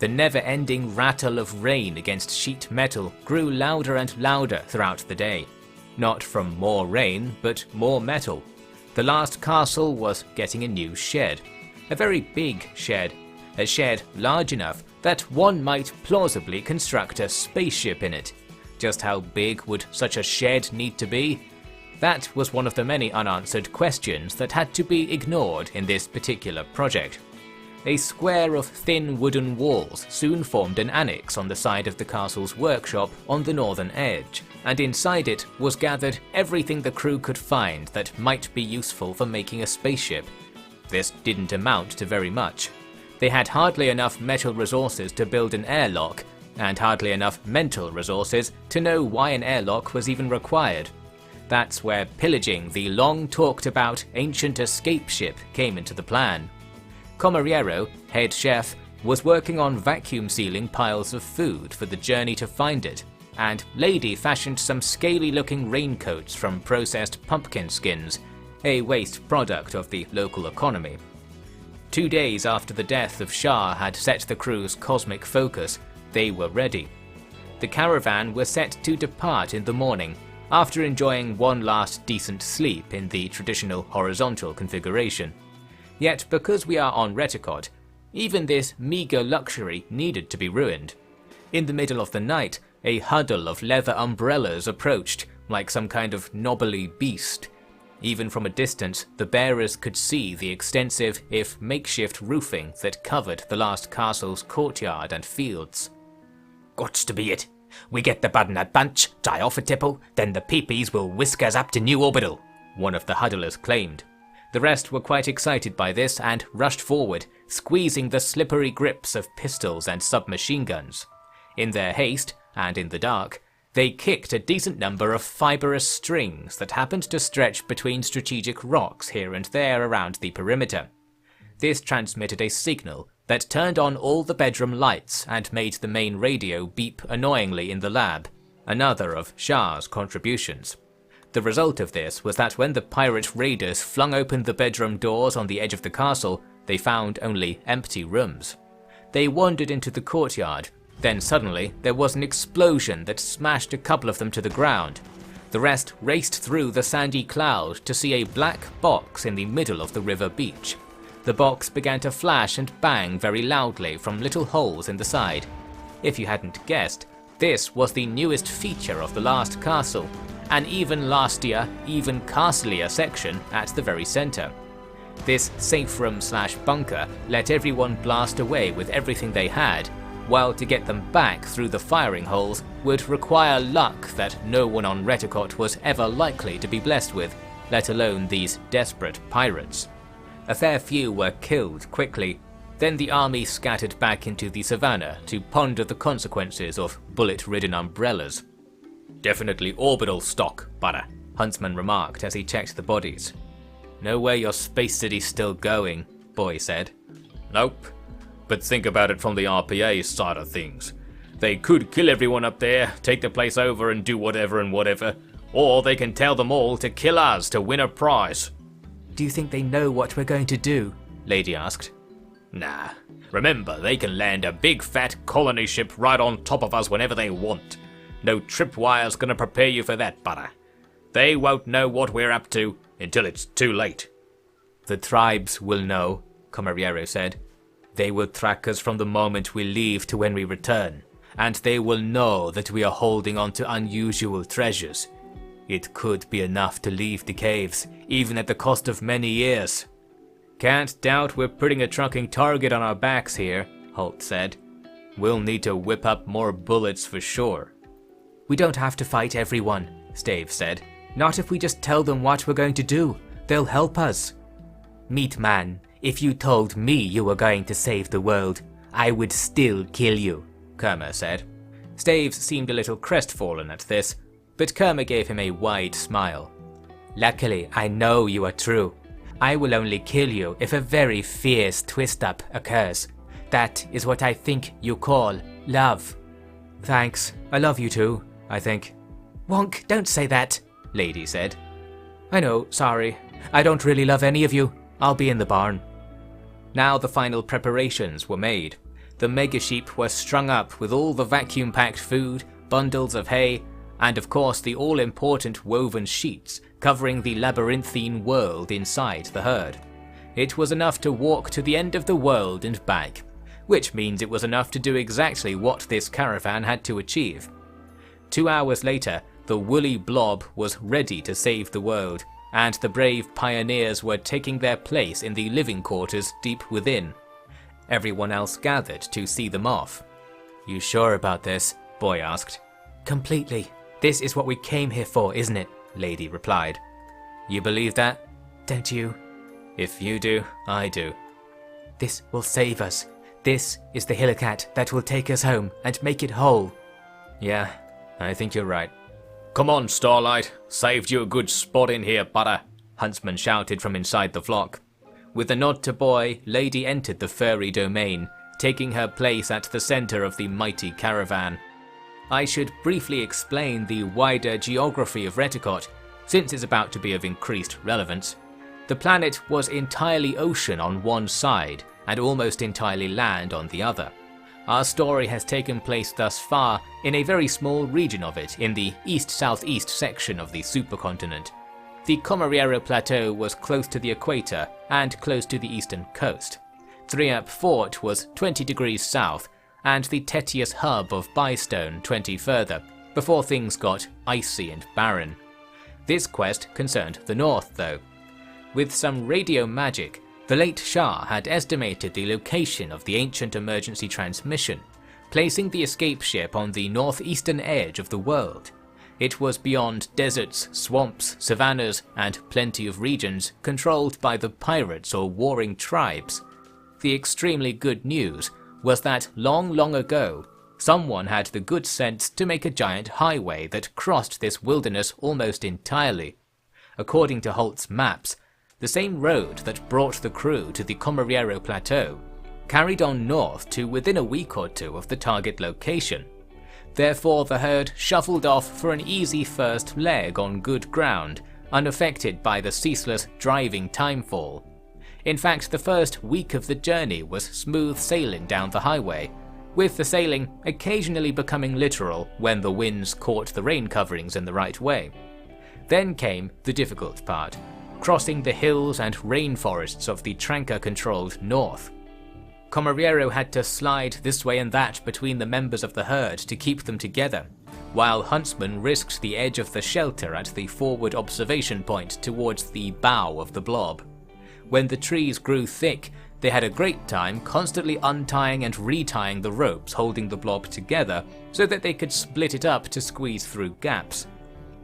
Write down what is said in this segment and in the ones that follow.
The never-ending rattle of rain against sheet metal grew louder and louder throughout the day. Not from more rain, but more metal. The last castle was getting a new shed. A very big shed. A shed large enough that one might plausibly construct a spaceship in it. Just how big would such a shed need to be? That was one of the many unanswered questions that had to be ignored in this particular project. A square of thin wooden walls soon formed an annex on the side of the castle's workshop on the northern edge, and inside it was gathered everything the crew could find that might be useful for making a spaceship. This didn't amount to very much. They had hardly enough metal resources to build an airlock, and hardly enough mental resources to know why an airlock was even required. That's where pillaging the long-talked-about ancient escape ship came into the plan. Comariero, head chef, was working on vacuum-sealing piles of food for the journey to find it, and Lady fashioned some scaly-looking raincoats from processed pumpkin skins, a waste product of the local economy. 2 days after the death of Shah had set the crew's cosmic focus, they were ready. The caravan was set to depart in the morning, after enjoying one last decent sleep in the traditional horizontal configuration. Yet because we are on Retakot, even this meager luxury needed to be ruined. In the middle of the night, a huddle of leather umbrellas approached, like some kind of knobbly beast. Even from a distance, the bearers could see the extensive, if makeshift, roofing that covered the last castle's courtyard and fields. "Gots to be it. We get the bud in that bunch, tie off a tipple, then the peepees will whisk us up to new orbital," one of the huddlers claimed. The rest were quite excited by this and rushed forward, squeezing the slippery grips of pistols and submachine guns. In their haste, and in the dark, they kicked a decent number of fibrous strings that happened to stretch between strategic rocks here and there around the perimeter. This transmitted a signal that turned on all the bedroom lights and made the main radio beep annoyingly in the lab, another of Shah's contributions. The result of this was that when the pirate raiders flung open the bedroom doors on the edge of the castle, they found only empty rooms. They wandered into the courtyard, then suddenly there was an explosion that smashed a couple of them to the ground. The rest raced through the sandy cloud to see a black box in the middle of the river beach. The box began to flash and bang very loudly from little holes in the side. If you hadn't guessed, this was the newest feature of the last castle, an even lastier, even castlier section at the very centre. This safe room / bunker let everyone blast away with everything they had, while to get them back through the firing holes would require luck that no one on Retakot was ever likely to be blessed with, let alone these desperate pirates. A fair few were killed quickly, then the army scattered back into the savannah to ponder the consequences of bullet-ridden umbrellas. "Definitely orbital stock, butter," Huntsman remarked as he checked the bodies. "No way your space city's still going," Boy said. "Nope. But think about it from the RPA side of things. They could kill everyone up there, take the place over and do whatever and whatever, or they can tell them all to kill us to win a prize." "Do you think they know what we're going to do?" Lady asked. "Nah. Remember, they can land a big fat colony ship right on top of us whenever they want. No tripwire's gonna prepare you for that, butter. They won't know what we're up to until it's too late." "The tribes will know," Comariero said. "They will track us from the moment we leave to when we return, and they will know that we are holding on to unusual treasures. It could be enough to leave the caves, even at the cost of many years." "Can't doubt we're putting a trucking target on our backs here," Holt said. "We'll need to whip up more bullets for sure." "We don't have to fight everyone," Stave said. "Not if we just tell them what we're going to do. They'll help us." "Meat man, if you told me you were going to save the world, I would still kill you," Kerma said. Staves seemed a little crestfallen at this, but Kerma gave him a wide smile. "Luckily, I know you are true. I will only kill you if a very fierce twist-up occurs. That is what I think you call love." "Thanks. I love you too, I think." "Wonk, don't say that," Lady said. "I know, sorry. I don't really love any of you. I'll be in the barn." Now the final preparations were made. The megasheep was strung up with all the vacuum-packed food, bundles of hay, and of course the all-important woven sheets covering the labyrinthine world inside the herd. It was enough to walk to the end of the world and back, which means it was enough to do exactly what this caravan had to achieve. 2 hours later, the woolly blob was ready to save the world, and the brave pioneers were taking their place in the living quarters deep within. Everyone else gathered to see them off. "You sure about this?" Boy asked. "Completely. This is what we came here for, isn't it?" Lady replied. "You believe that?" "Don't you?" "If you do, I do." "This will save us. This is the Hillikat that will take us home and make it whole." "Yeah, I think you're right." "Come on, Starlight. Saved you a good spot in here, butter," Huntsman shouted from inside the flock. With a nod to Boy, Lady entered the furry domain, taking her place at the center of the mighty caravan. I should briefly explain the wider geography of Retakot, since it's about to be of increased relevance. The planet was entirely ocean on one side, and almost entirely land on the other. Our story has taken place thus far in a very small region of it in the east-southeast section of the supercontinent. The Comoriero Plateau was close to the equator and close to the eastern coast. Threap Fort was 20 degrees south, and the Tetius hub of Bystone 20 further, before things got icy and barren. This quest concerned the north though. With some radio magic, the late Shah had estimated the location of the ancient emergency transmission, placing the escape ship on the northeastern edge of the world. It was beyond deserts, swamps, savannas, and plenty of regions controlled by the pirates or warring tribes. The extremely good news was that long ago, someone had the good sense to make a giant highway that crossed this wilderness almost entirely. According to Holt's maps, the same road that brought the crew to the Comoriero Plateau carried on north to within a week or two of the target location. Therefore the herd shuffled off for an easy first leg on good ground, unaffected by the ceaseless driving timefall. In fact, the first week of the journey was smooth sailing down the highway, with the sailing occasionally becoming literal when the winds caught the rain coverings in the right way. Then came the difficult part, crossing the hills and rainforests of the Tranca-controlled north. Comoriero had to slide this way and that between the members of the herd to keep them together, while Huntsman risked the edge of the shelter at the forward observation point towards the bow of the blob. When the trees grew thick, they had a great time constantly untying and retying the ropes holding the blob together so that they could split it up to squeeze through gaps.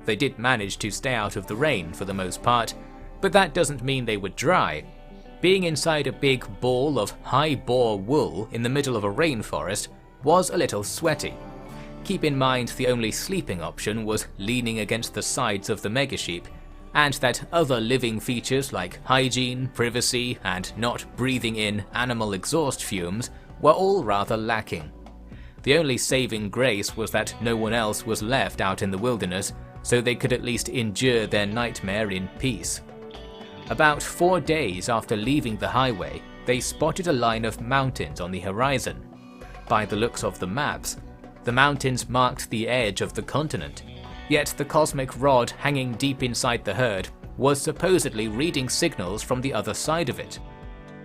They did manage to stay out of the rain for the most part, but that doesn't mean they were dry. Being inside a big ball of high-boar wool in the middle of a rainforest was a little sweaty. Keep in mind the only sleeping option was leaning against the sides of the megasheep, and that other living features like hygiene, privacy, and not breathing in animal exhaust fumes were all rather lacking. The only saving grace was that no one else was left out in the wilderness, so they could at least endure their nightmare in peace. About 4 days after leaving the highway, they spotted a line of mountains on the horizon. By the looks of the maps, the mountains marked the edge of the continent, yet the cosmic rod hanging deep inside the herd was supposedly reading signals from the other side of it.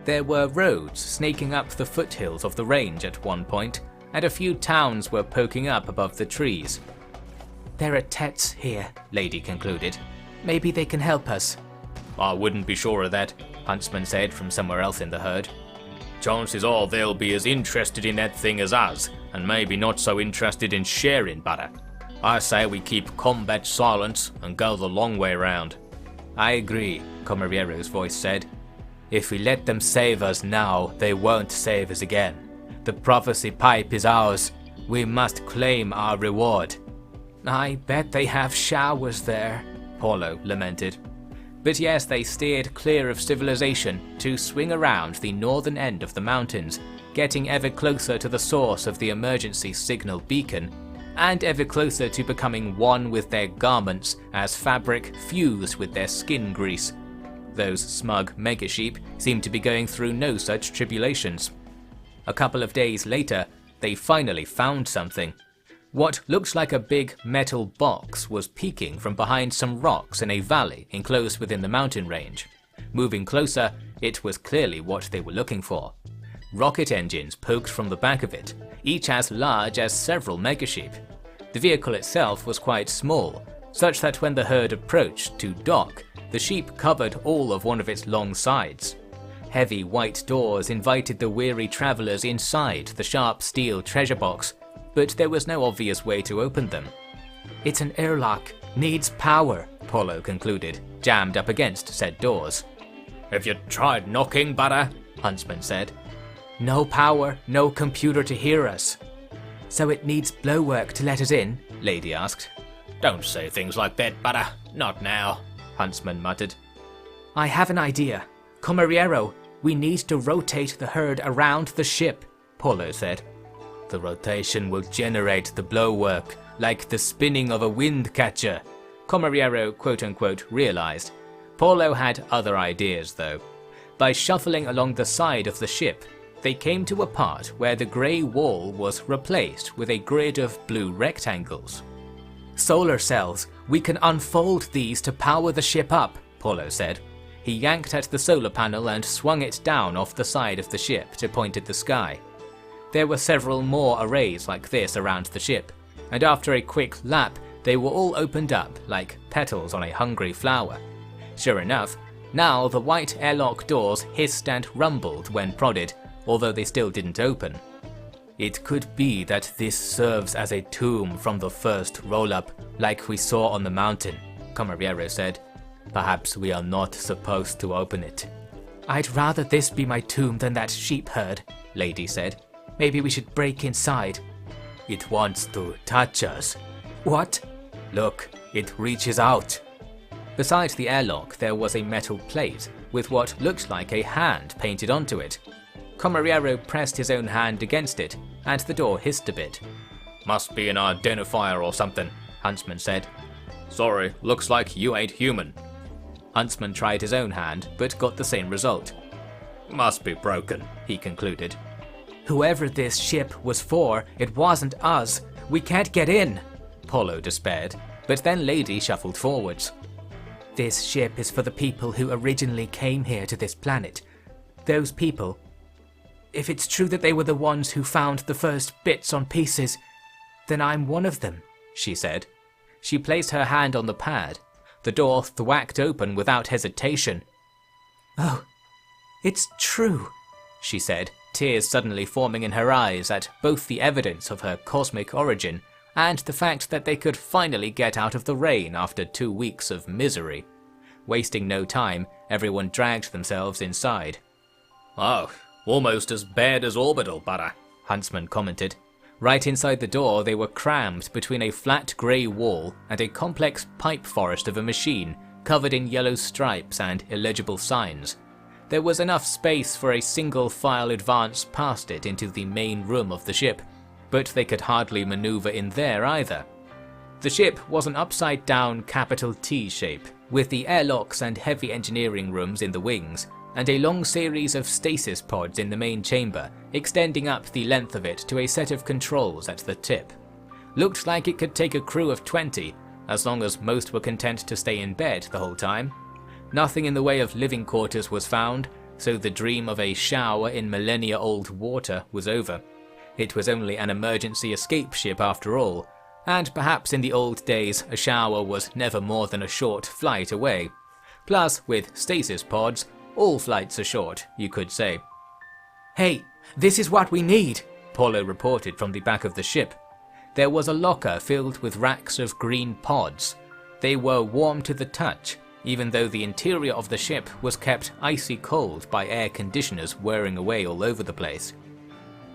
There were roads snaking up the foothills of the range at one point, and a few towns were poking up above the trees. "There are Tets here," Lady concluded. "Maybe they can help us." "I wouldn't be sure of that," Huntsman said from somewhere else in the herd. "Chances are they'll be as interested in that thing as us, and maybe not so interested in sharing butter. I say we keep combat silence and go the long way round." "I agree," Comoriero's voice said. "If we let them save us now, they won't save us again. The prophecy pipe is ours. We must claim our reward." "I bet they have showers there," Paulo lamented. But yes, they steered clear of civilization to swing around the northern end of the mountains, getting ever closer to the source of the emergency signal beacon, and ever closer to becoming one with their garments as fabric fused with their skin grease. Those smug megasheep seemed to be going through no such tribulations. A couple of days later, they finally found something. What looked like a big metal box was peeking from behind some rocks in a valley enclosed within the mountain range. Moving closer, it was clearly what they were looking for. Rocket engines poked from the back of it, each as large as several megasheep. The vehicle itself was quite small, such that when the herd approached to dock, the sheep covered all of one of its long sides. Heavy white doors invited the weary travelers inside the sharp steel treasure box, but there was no obvious way to open them. "It's an airlock, needs power," Paulo concluded, jammed up against said doors. "Have you tried knocking, Butter?" Huntsman said. "No power, no computer to hear us." "So it needs blowwork to let us in?" Lady asked. "Don't say things like that, Butter. Not now," Huntsman muttered. "I have an idea. Camariero, we need to rotate the herd around the ship," Paulo said. "The rotation will generate the blowwork, like the spinning of a wind catcher," Camariero quote-unquote realized. Paulo had other ideas though. By shuffling along the side of the ship, they came to a part where the grey wall was replaced with a grid of blue rectangles. "Solar cells, we can unfold these to power the ship up," Paulo said. He yanked at the solar panel and swung it down off the side of the ship to point at the sky. There were several more arrays like this around the ship, and after a quick lap, they were all opened up like petals on a hungry flower. Sure enough, now the white airlock doors hissed and rumbled when prodded, although they still didn't open. "It could be that this serves as a tomb from the first roll-up, like we saw on the mountain," Camariero said. "Perhaps we are not supposed to open it." "I'd rather this be my tomb than that sheep herd," Lady said. "Maybe we should break inside." "It wants to touch us." "What?" "Look, it reaches out." Beside the airlock there was a metal plate with what looked like a hand painted onto it. Camariero pressed his own hand against it, and the door hissed a bit. "Must be an identifier or something," Huntsman said. "Sorry, looks like you ain't human." Huntsman tried his own hand, but got the same result. "Must be broken," he concluded. "Whoever this ship was for, it wasn't us. We can't get in," Paulo despaired, but then Lady shuffled forwards. "This ship is for the people who originally came here to this planet. Those people, if it's true that they were the ones who found the first bits on pieces, then I'm one of them," she said. She placed her hand on the pad. The door thwacked open without hesitation. "Oh, it's true," she said, tears suddenly forming in her eyes at both the evidence of her cosmic origin and the fact that they could finally get out of the rain after 2 weeks of misery. Wasting no time, everyone dragged themselves inside. "Oh, almost as bad as Orbital, Butter," Huntsman commented. Right inside the door they were crammed between a flat grey wall and a complex pipe forest of a machine covered in yellow stripes and illegible signs. There was enough space for a single file advance past it into the main room of the ship, but they could hardly maneuver in there either. The ship was an upside-down capital T shape, with the airlocks and heavy engineering rooms in the wings, and a long series of stasis pods in the main chamber, extending up the length of it to a set of controls at the tip. Looked like it could take a crew of 20, as long as most were content to stay in bed the whole time. Nothing in the way of living quarters was found, so the dream of a shower in millennia-old water was over. It was only an emergency escape ship after all, and perhaps in the old days a shower was never more than a short flight away. Plus, with stasis pods, all flights are short, you could say. "Hey, this is what we need," Paulo reported from the back of the ship. There was a locker filled with racks of green pods. They were warm to the touch, even though the interior of the ship was kept icy cold by air conditioners whirring away all over the place.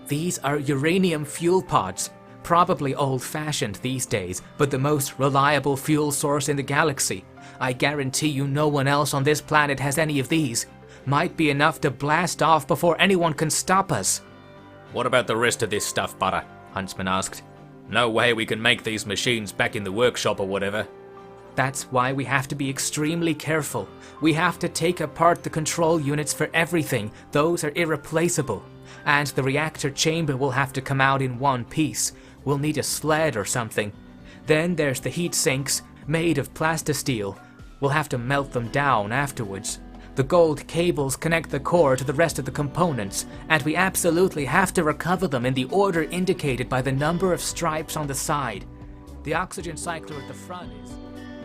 "These are uranium fuel pods, probably old-fashioned these days, but the most reliable fuel source in the galaxy. I guarantee you no one else on this planet has any of these. Might be enough to blast off before anyone can stop us." "What about the rest of this stuff, Butter?" Huntsman asked. "No way we can make these machines back in the workshop or whatever." "That's why we have to be extremely careful. We have to take apart the control units for everything. Those are irreplaceable. And the reactor chamber will have to come out in one piece. We'll need a sled or something. Then there's the heat sinks, made of plastisteel. We'll have to melt them down afterwards. The gold cables connect the core to the rest of the components, and we absolutely have to recover them in the order indicated by the number of stripes on the side. The oxygen cycler at the front is...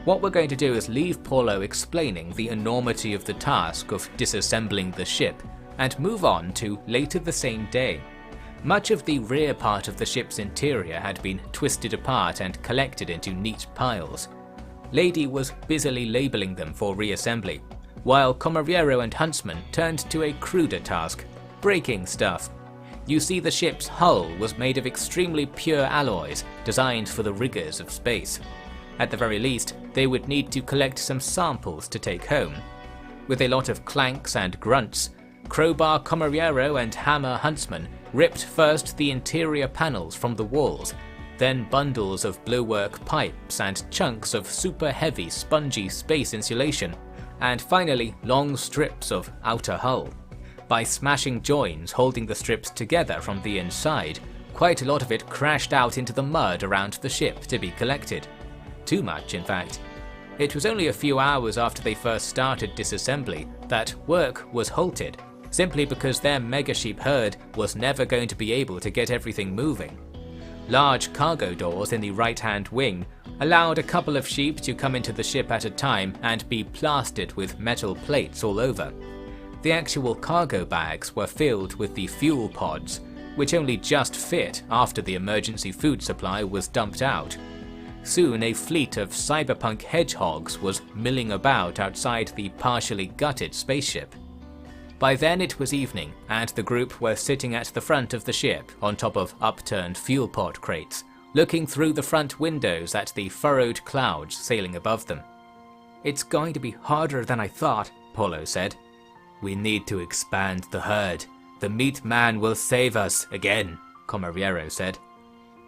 What we're going to do is leave Paulo explaining the enormity of the task of disassembling the ship, and move on to later the same day. Much of the rear part of the ship's interior had been twisted apart and collected into neat piles. Lady was busily labeling them for reassembly, while Comariero and Huntsman turned to a cruder task, breaking stuff. You see, the ship's hull was made of extremely pure alloys designed for the rigors of space. At the very least, they would need to collect some samples to take home. With a lot of clanks and grunts, Crowbar Comariero and Hammer Huntsman ripped first the interior panels from the walls, then bundles of blowwork pipes and chunks of super heavy spongy space insulation, and finally long strips of outer hull. By smashing joins holding the strips together from the inside, quite a lot of it crashed out into the mud around the ship to be collected. Too much, in fact. It was only a few hours after they first started disassembly that work was halted, simply because their megaship herd was never going to be able to get everything moving. Large cargo doors in the right-hand wing allowed a couple of sheep to come into the ship at a time and be plastered with metal plates all over. The actual cargo bags were filled with the fuel pods, which only just fit after the emergency food supply was dumped out. Soon a fleet of cyberpunk hedgehogs was milling about outside the partially gutted spaceship. By then it was evening, and the group were sitting at the front of the ship on top of upturned fuel pod crates, looking through the front windows at the furrowed clouds sailing above them. "It's going to be harder than I thought," Paulo said. "We need to expand the herd. The meat man will save us again," Comariero said.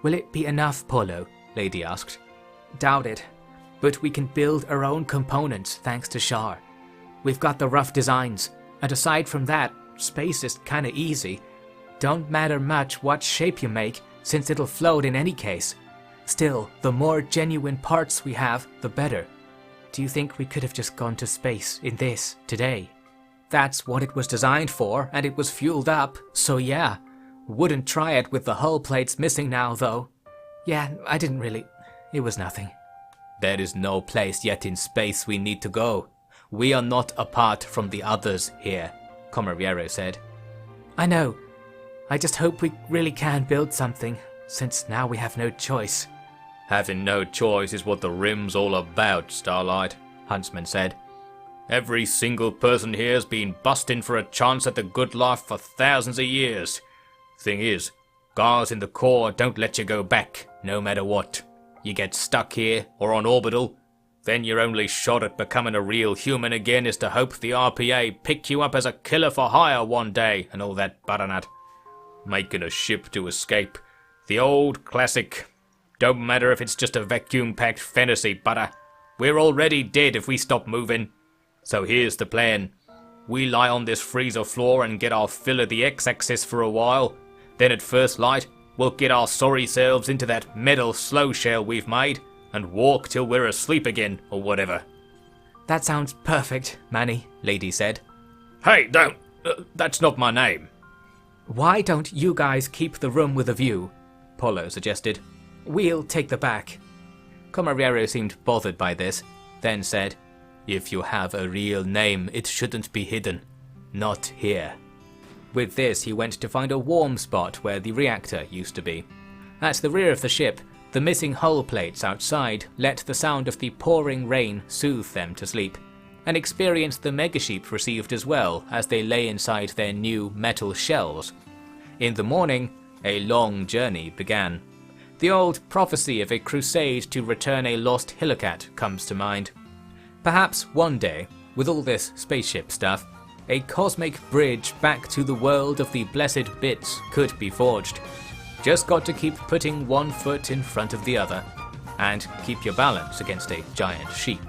"Will it be enough, Paulo?" Lady asked. "Doubt it, but we can build our own components thanks to Shar. We've got the rough designs, and aside from that, space is kinda easy. Don't matter much what shape you make, since it'll float in any case. Still, the more genuine parts we have, the better. Do you think we could have just gone to space in this today?" "That's what it was designed for, and it was fueled up, so yeah. Wouldn't try it with the hull plates missing now, though. Yeah, I didn't really... It was nothing." "There is no place yet in space we need to go. We are not apart from the others here," Comariero said. "I know. I just hope we really can build something, since now we have no choice." "Having no choice is what the Rim's all about, Starlight," Huntsman said. "Every single person here's been busting for a chance at the good life for thousands of years. Thing is, guards in the core don't let you go back, no matter what. You get stuck here, or on orbital, then your only shot at becoming a real human again is to hope the RPA pick you up as a killer for hire one day, and all that butternut. Making a ship to escape. The old classic. Don't matter if it's just a vacuum-packed fantasy, butter. We're already dead if we stop moving. So here's the plan. We lie on this freezer floor and get our fill of the X-axis for a while. Then at first light, we'll get our sorry selves into that metal slow shell we've made, and walk till we're asleep again, or whatever." "That sounds perfect, Manny," Lady said. "Hey, don't! That's not my name." "Why don't you guys keep the room with a view?" Paulo suggested. "We'll take the back." Comariero seemed bothered by this, then said, "If you have a real name, it shouldn't be hidden. Not here." With this, he went to find a warm spot where the reactor used to be. At the rear of the ship, the missing hull plates outside let the sound of the pouring rain soothe them to sleep, an experience the megaship received as well as they lay inside their new metal shells. In the morning, a long journey began. The old prophecy of a crusade to return a lost Hillicat comes to mind. Perhaps one day, with all this spaceship stuff, a cosmic bridge back to the world of the blessed bits could be forged. Just got to keep putting one foot in front of the other, and keep your balance against a giant sheep.